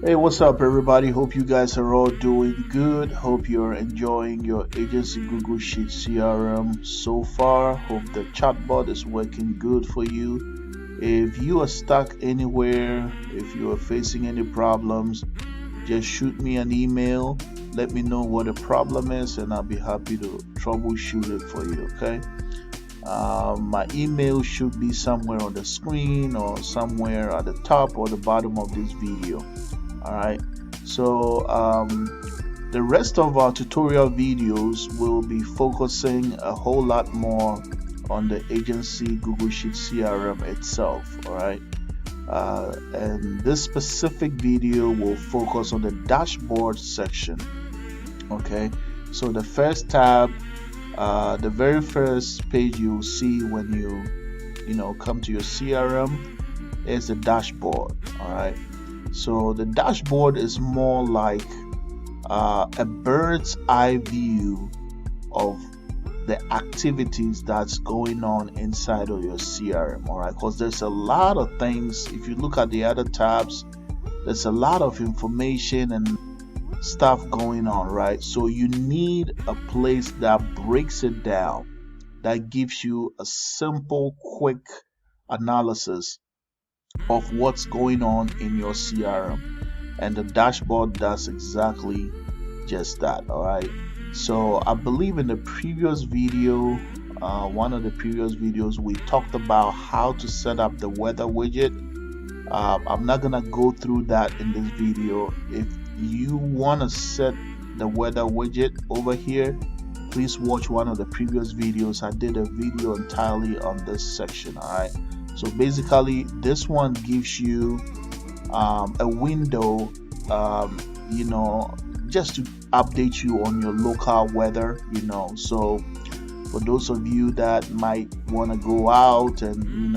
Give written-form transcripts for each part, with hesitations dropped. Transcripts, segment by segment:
Hey, what's up, everybody? Hope you guys are all doing good. Hope you're enjoying your agency Google Sheet CRM so far. Hope the chatbot is working good for you. If you are stuck anywhere, if you are facing any problems, just shoot me an email. Let me know what the problem is, and I'll be happy to troubleshoot it for you. Okay. My email should be somewhere on the screen or somewhere at the top or the bottom of this video. All right, so the rest of our tutorial videos will be focusing a whole lot more on the agency Google Sheet CRM itself. All right, and this specific video will focus on the dashboard section. Okay, so the first tab, the very first page you'll see when you come to your CRM is the dashboard. All right, so the dashboard is more like a bird's eye view of the activities that's going on inside of your CRM. All right, because there's a lot of things. If you look at the other tabs, there's a lot of information and stuff going on, right? So you need a place that breaks it down, that gives you a simple, quick analysis of what's going on in your CRM, and the dashboard does exactly just that. All right, so I believe in the previous video, one of the previous videos, we talked about how to set up the weather widget. I'm not gonna go through that in this video. If you want to set the weather widget over here, please watch one of the previous videos. I did a video entirely on this section. All right, so basically this one gives you a window, just to update you on your local weather. So for those of you that might want to go out and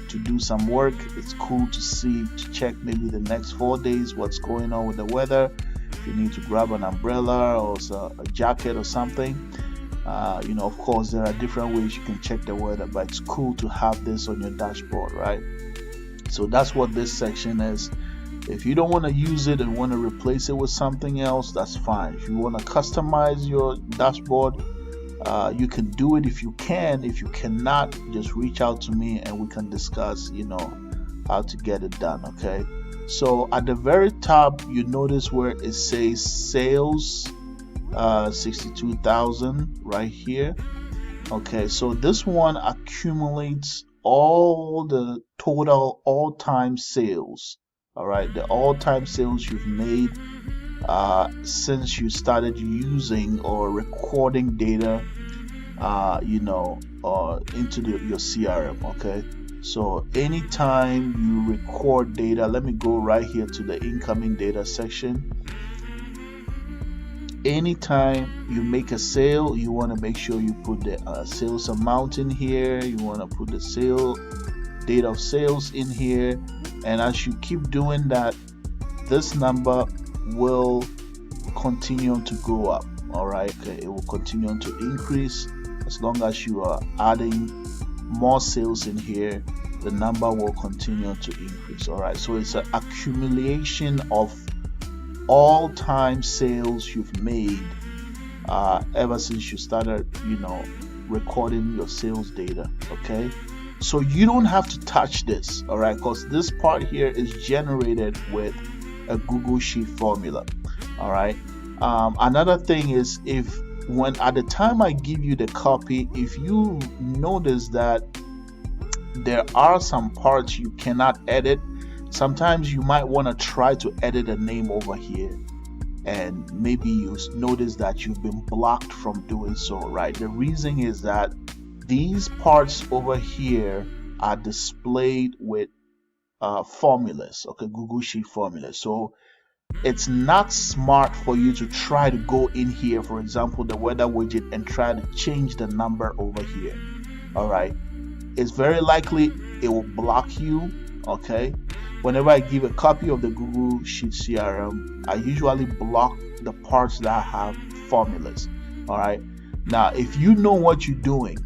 to do some work, it's cool to check maybe the next 4 days what's going on with the weather. If you need to grab an umbrella or a jacket or something, of course there are different ways you can check the weather, but it's cool to have this on your dashboard, right? So that's what this section is. If you don't want to use it and want to replace it with something else, that's fine. If you want to customize your dashboard, you can do it if you can. If you cannot, just reach out to me and we can discuss how to get it done. Okay, so at the very top you notice where it says sales 62,000 right here. Okay, so this one accumulates all the total all-time sales. All right, the all-time sales you've made since you started using or recording data into your CRM. Okay, so anytime you record data, let me go right here to the incoming data section. Anytime you make a sale, you want to make sure you put the sales amount in here. You want to put the date of sales in here, and as you keep doing that, this number will continue to go up. All right, okay, it will continue to increase as long as you are adding more sales in here. The number will continue to increase. All right, so it's an accumulation of all-time sales you've made ever since you started recording your sales data. Okay, so you don't have to touch this, all right, because this part here is generated with a Google Sheet formula. All right, another thing is, when at the time I give you the copy, if you notice that there are some parts you cannot edit, sometimes you might want to try to edit a name over here, and maybe you notice that you've been blocked from doing so, right? The reason is that these parts over here are displayed with formulas, okay, Google Sheet formulas. So it's not smart for you to try to go in here, for example, the weather widget, and try to change the number over here. All right, it's very likely it will block you. Okay, whenever I give a copy of the Google Sheet CRM, I usually block the parts that have formulas. All right, now if you know what you're doing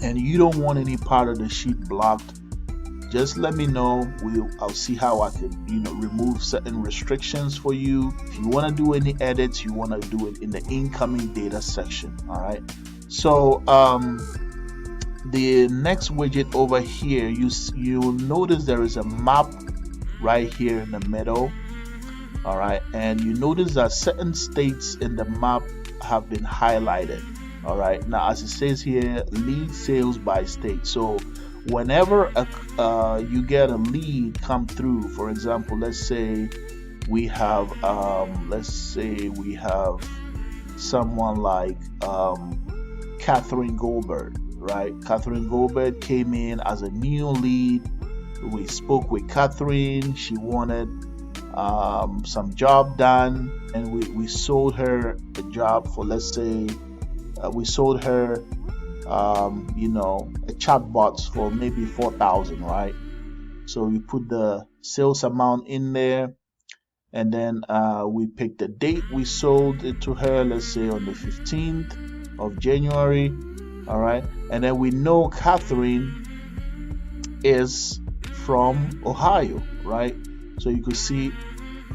and you don't want any part of the sheet blocked, just let me know. I'll see how I can, remove certain restrictions for you. If you want to do any edits, you want to do it in the incoming data section. All right. So the next widget over here, you'll notice there is a map right here in the middle. All right, and you notice that certain states in the map have been highlighted. All right, now as it says here, lead sales by state. So whenever you get a lead come through, for example, let's say we have someone like Catherine Goldberg, right? Catherine Goldberg came in as a new lead. We spoke with Catherine. She wanted some job done, and we sold her a job for, let's say, we sold her a chatbot for maybe 4,000, right? So we put the sales amount in there, and then we picked the date we sold it to her, let's say on the 15th of January. All right, and then we know Catherine is from Ohio, right? So you could see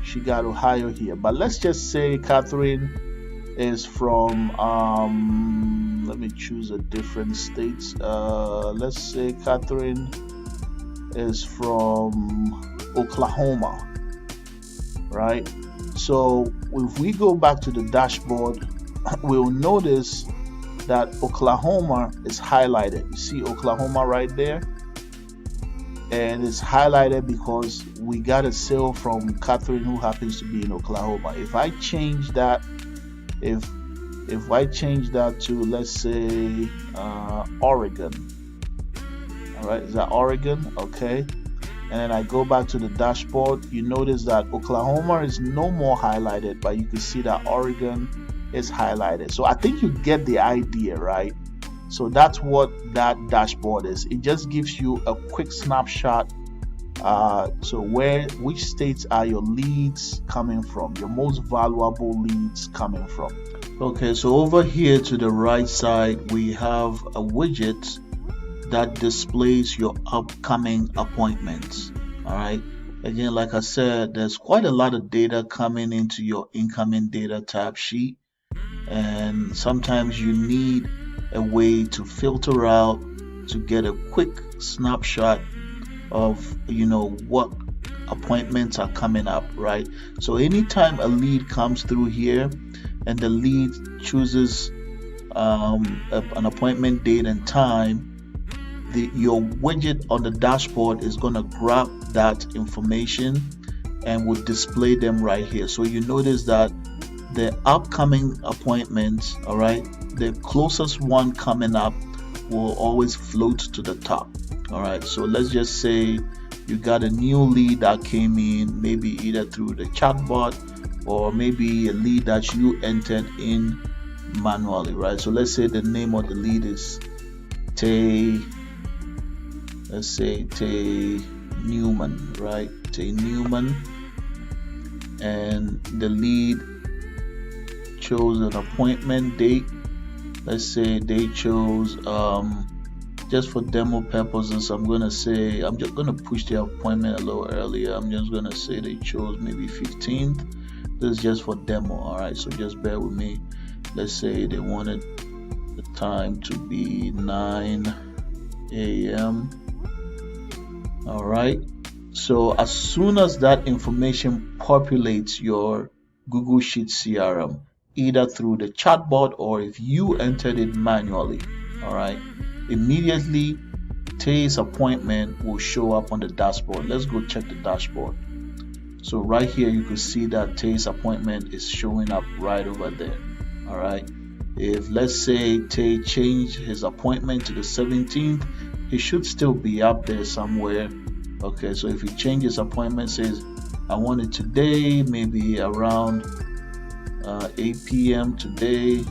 she got Ohio here, but let's just say Catherine is from let me choose a different state. Let's say Catherine is from Oklahoma, right? So if we go back to the dashboard, we'll notice that Oklahoma is highlighted. You see Oklahoma right there, and it's highlighted because we got a sale from Catherine who happens to be in Oklahoma. If I change that, if I change that to, let's say, Oregon, all right, is that Oregon? Okay, and then I go back to the dashboard, you notice that Oklahoma is no more highlighted, but you can see that Oregon is highlighted. So I think you get the idea, right? So that's what that dashboard is. It just gives you a quick snapshot. So which states are your leads coming from, your most valuable leads coming from. Okay, so over here to the right side, we have a widget that displays your upcoming appointments. All right. Again, like I said, there's quite a lot of data coming into your incoming data tab sheet, and sometimes you need a way to filter out to get a quick snapshot of what appointments are coming up, right? So anytime a lead comes through here and the lead chooses an appointment date and time, your widget on the dashboard is going to grab that information and will display them right here. So you notice that the upcoming appointments, all right, the closest one coming up will always float to the top. All right, so let's just say you got a new lead that came in, maybe either through the chatbot or maybe a lead that you entered in manually, right? So let's say the name of the lead is Tay, let's say Tay Newman, right? Tay Newman, and the lead chose an appointment date. Let's say they chose just for demo purposes, I'm just gonna push the appointment a little earlier. I'm just gonna say they chose maybe 15th. This is just for demo. All right, so just bear with me. Let's say they wanted the time to be 9 a.m. all right, so as soon as that information populates your Google Sheets CRM, either through the chatbot or if you entered it manually, all right, immediately Tay's appointment will show up on the dashboard. Let's go check the dashboard. So right here you can see that Tay's appointment is showing up right over there. All right, if let's say Tay changed his appointment to the 17th, he should still be up there somewhere. Okay, so if he changes appointment, says I want it today, maybe around 8 p.m. today,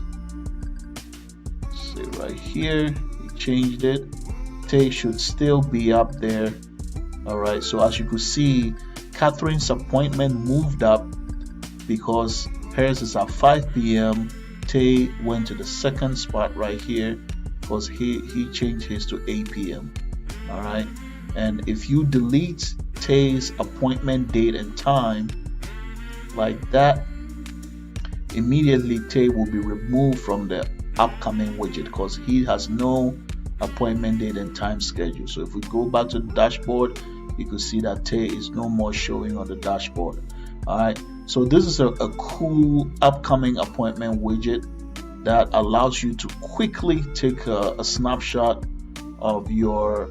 say right here, he changed it, Tay should still be up there. All right, so as you could see, Catherine's appointment moved up because hers is at 5 p.m. Tay went to the second spot right here because he changed his to 8 p.m. all right, And if you delete Tay's appointment date and time like that, immediately Tay will be removed from the upcoming widget because he has no appointment date and time schedule. So if we go back to the dashboard, you can see that Tay is no more showing on the dashboard. All right, so this is a cool upcoming appointment widget that allows you to quickly take a snapshot of your,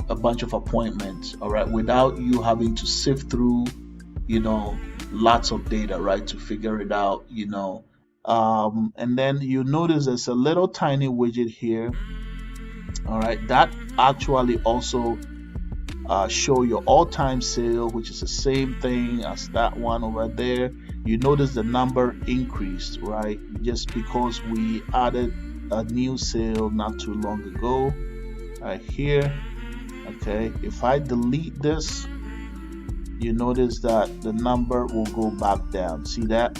a bunch of appointments, all right, without you having to sift through, lots of data, right, to figure it out, and then you notice there's a little tiny widget here, all right, that actually also show your all-time sale, which is the same thing as that one over there. You notice the number increased, right, just because we added a new sale not too long ago, right here. Okay, if I delete this, you notice that the number will go back down. See that?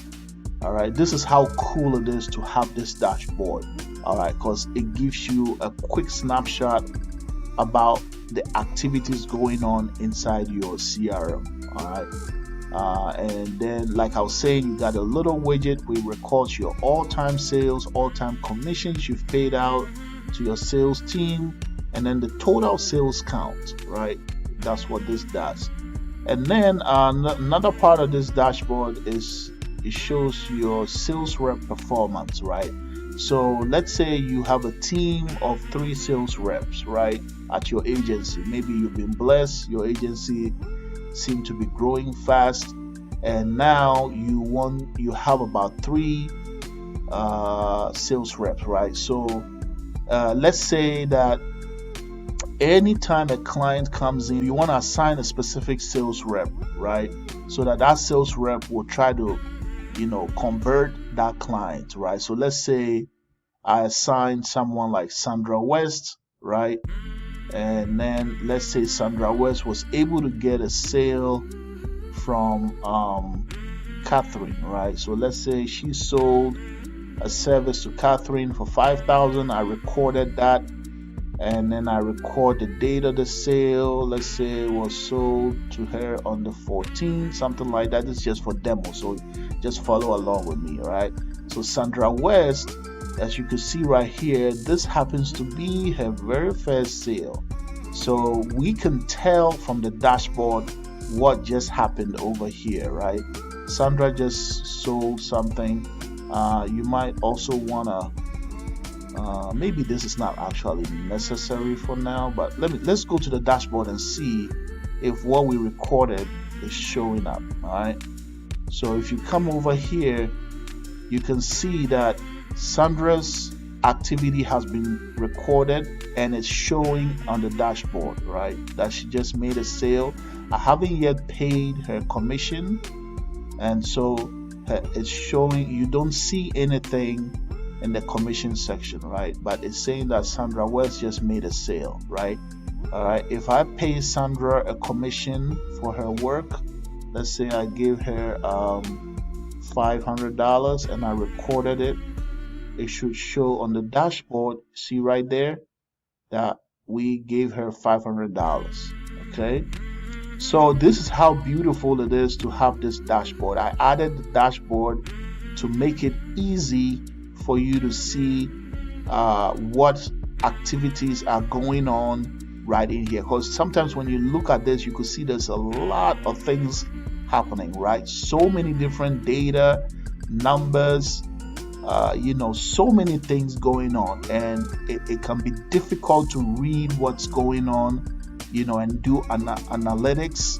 All right, this is how cool it is to have this dashboard, all right, because it gives you a quick snapshot about the activities going on inside your CRM, all right. And then, like I was saying, you got a little widget where it records your all-time sales, all-time commissions you've paid out to your sales team, and then the total sales count, right? That's what this does. And then another part of this dashboard is it shows your sales rep performance, right? So let's say you have a team of 3 sales reps, right, at your agency. Maybe you've been blessed, your agency seems to be growing fast, and now you have about 3 sales reps, right? So let's say that anytime a client comes in, you want to assign a specific sales rep, right? So that sales rep will try to, convert that client, right? So let's say I assign someone like Sandra West, right? And then let's say Sandra West was able to get a sale from Catherine, right? So let's say she sold a service to Catherine for $5,000. I recorded that, and then I record the date of the sale. Let's say it was sold to her on the 14th, something like that. This is just for demo, so just follow along with me, right? So Sandra West, as you can see right here, this happens to be her very first sale. So we can tell from the dashboard what just happened over here, right? Sandra just sold something. You might also want to maybe this is not actually necessary for now, but let's go to the dashboard and see if what we recorded is showing up. All right, so if you come over here, you can see that Sandra's activity has been recorded and it's showing on the dashboard, right, that she just made a sale. I haven't yet paid her commission, and so it's showing. You don't see anything in the commission section, right, but it's saying that Sandra West just made a sale, right? All right, if I pay Sandra a commission for her work, let's say I gave her $500 and I recorded it, it should show on the dashboard. See right there that we gave her $500. Okay, so this is how beautiful it is to have this dashboard. I added the dashboard to make it easy for you to see what activities are going on right in here, because sometimes when you look at this, you can see there's a lot of things happening, right? So many different data, numbers, so many things going on, and it can be difficult to read what's going on, and do analytics,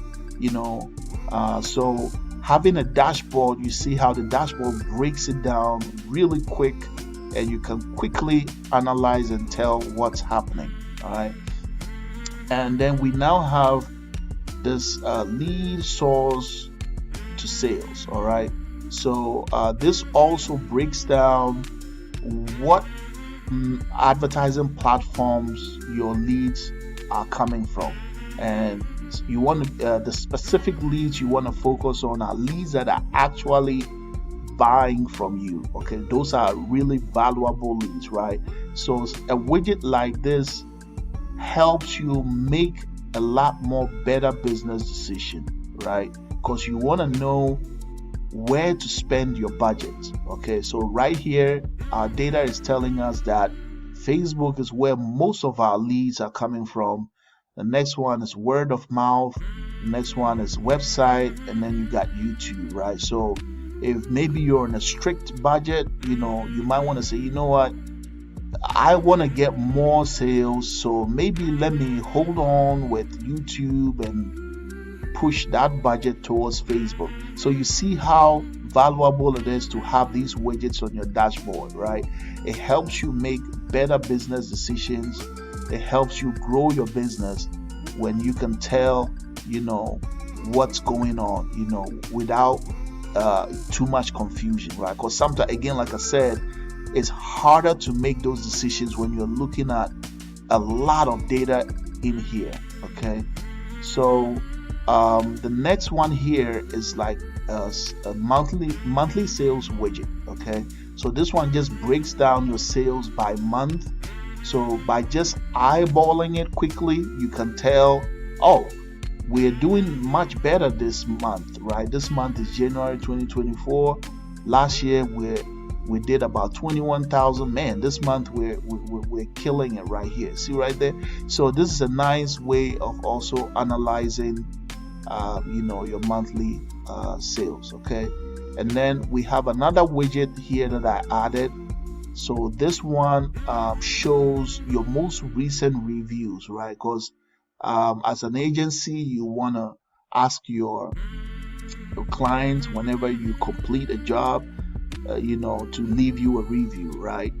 so having a dashboard, you see how the dashboard breaks it down really quick, and you can quickly analyze and tell what's happening. All right, and then we now have this lead source to sales. All right, so this also breaks down what advertising platforms your leads are coming from, and you want to, the specific leads you want to focus on are leads that are actually buying from you. Okay, those are really valuable leads, right? So a widget like this helps you make a lot more better business decision, right? Because you want to know where to spend your budget. Okay, so right here, our data is telling us that Facebook is where most of our leads are coming from. The next one is word of mouth. The next one is website, and then you got YouTube, right? So if maybe you're on a strict budget, you might want to say, you know what, I want to get more sales, so maybe let me hold on with YouTube and push that budget towards Facebook. So you see how valuable it is to have these widgets on your dashboard, right? It helps you make better business decisions. It helps you grow your business when you can tell, what's going on, without too much confusion, right? Because sometimes, again, like I said, it's harder to make those decisions when you're looking at a lot of data in here. Okay, so the next one here is like a monthly sales widget. Okay, so this one just breaks down your sales by month. So by just eyeballing it quickly, you can tell, oh, we're doing much better this month, right? This month is January 2024. Last year we did about 21,000. Man, this month we're killing it right here. See right there? So this is a nice way of also analyzing your monthly sales. Okay, and then we have another widget here that I added. So this one shows your most recent reviews, right? Because as an agency, you want to ask your clients whenever you complete a job, to leave you a review, right?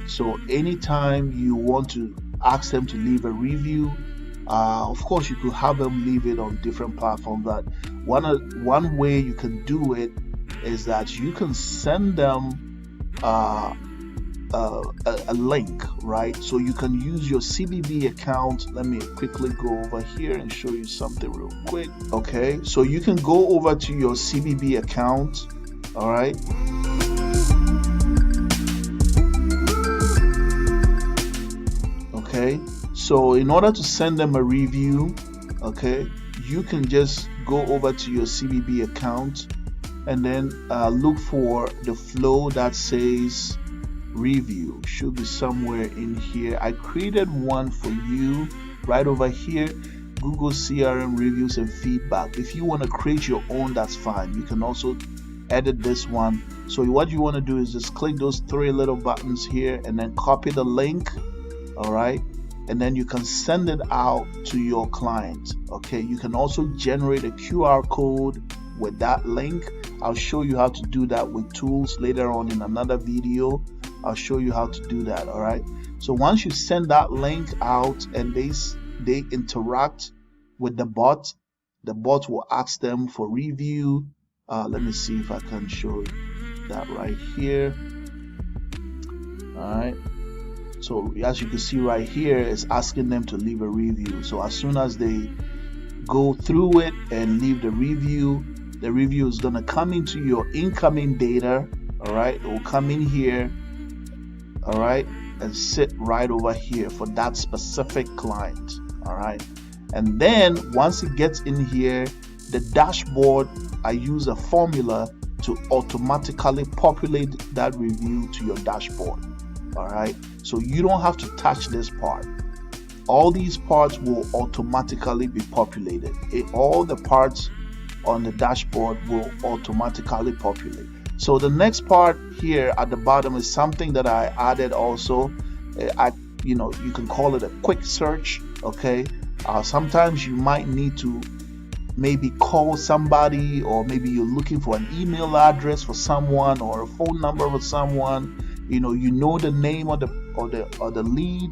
So anytime you want to ask them to leave a review, of course you could have them leave it on different platforms. But one way you can do it is that you can send them a link, right? So you can use your CBB account. Let me quickly go over here and show you something real quick. Okay, so you can go over to your CBB account. All right. Okay, so in order to send them a review, okay, you can just go over to your CBB account and then look for the flow that says review. Should be somewhere in here. I created one for you right over here, Google CRM reviews and feedback. If you want to create your own, that's fine. You can also edit this one. So what you want to do is just click those three little buttons here and then copy the link. All right, and then you can send it out to your client. Okay, you can also generate a QR code with that link. I'll show you how to do that with tools later on in another video. I'll show you how to do that. All right, so once you send that link out and they interact with the bot will ask them for review. Let me see if I can show that right here. All right, so as you can see right here, it's asking them to leave a review. So as soon as they go through it and leave the review is going to come into your incoming data. All right, it will come in here, all right, and sit right over here for that specific client. All right, and then once it gets in here, the dashboard, I use a formula to automatically populate that review to your dashboard. All right, so you don't have to touch this part. All these parts will automatically be populated. All the parts on the dashboard will automatically populate. So the next part here at the bottom is something that I added also. You can call it a quick search. Okay, sometimes you might need to maybe call somebody, or maybe you're looking for an email address for someone or a phone number for someone. You know the name of the lead,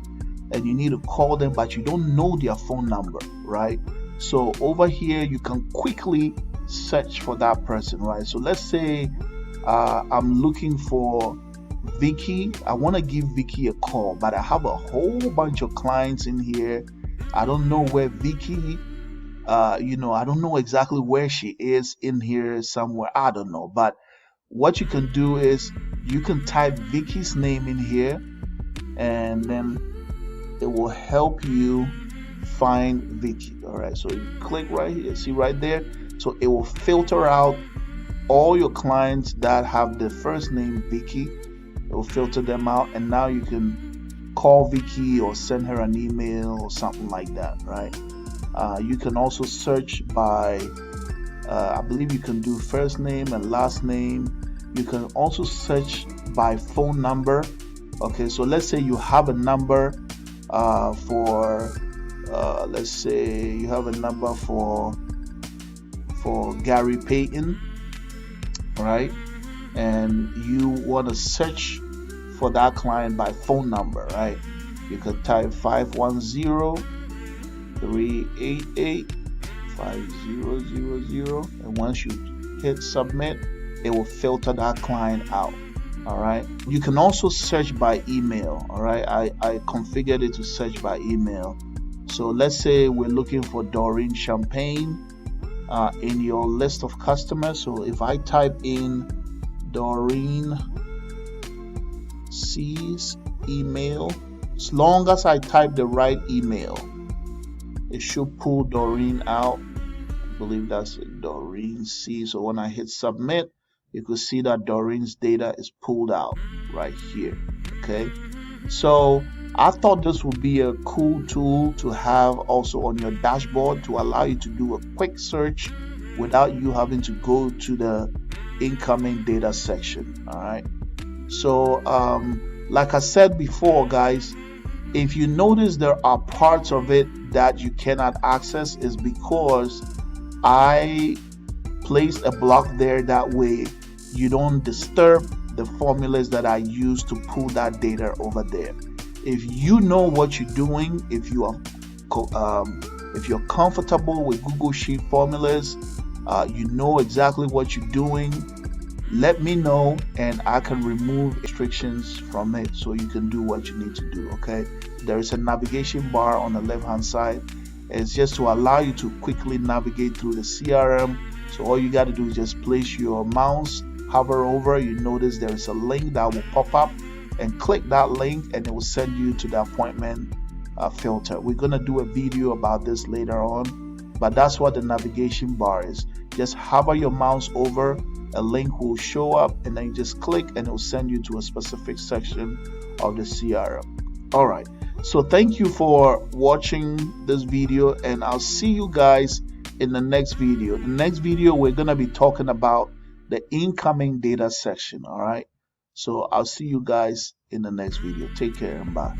and you need to call them, but you don't know their phone number, right? So over here you can quickly search for that person, right? So let's say I'm looking for Vicky. I want to give Vicky a call, but I have a whole bunch of clients in here. I don't know where Vicky, I don't know exactly where she is in here somewhere. I don't know. But what you can do is you can type Vicky's name in here, and then it will help you find Vicky. All right, so you click right here, see right there. So it will filter out all your clients that have the first name Vicky. It will filter them out, and now you can call Vicky or send her an email or something like that, right? You can also search by, I believe you can do first name and last name. You can also search by phone number. Okay, so let's say you have a number for, let's say you have a number for Gary Payton, right? And you want to search for that client by phone number, right? You could type 510-388-5000, and once you hit submit, it will filter that client out. All right, you can also search by email. All right, I configured it to search by email. So let's say we're looking for Doreen Champagne in your list of customers. So if I type in Doreen C's email, as long as I type the right email, it should pull Doreen out. I believe that's it, Doreen C. So when I hit submit, you can see that Doreen's data is pulled out right here. Okay, so I thought this would be a cool tool to have also on your dashboard to allow you to do a quick search without you having to go to the incoming data section. All right, so like I said before, guys, if you notice there are parts of it that you cannot access, is because I placed a block there. That way you don't disturb the formulas that I use to pull that data over there. If you know what you're doing, if you're comfortable with Google Sheet formulas, you know exactly what you're doing, let me know and I can remove restrictions from it so you can do what you need to do. Okay, there is a navigation bar on the left hand side. It's just to allow you to quickly navigate through the CRM. So all you got to do is just place your mouse, hover over, you notice there is a link that will pop up, and click that link and it will send you to the appointment filter. We're going to do a video about this later on, but that's what the navigation bar is. Just hover your mouse over, a link will show up, and then you just click and it will send you to a specific section of the CRM. All right, so thank you for watching this video, and I'll see you guys in the next video. The next video, we're going to be talking about the incoming data section. All right, so I'll see you guys in the next video. Take care and bye.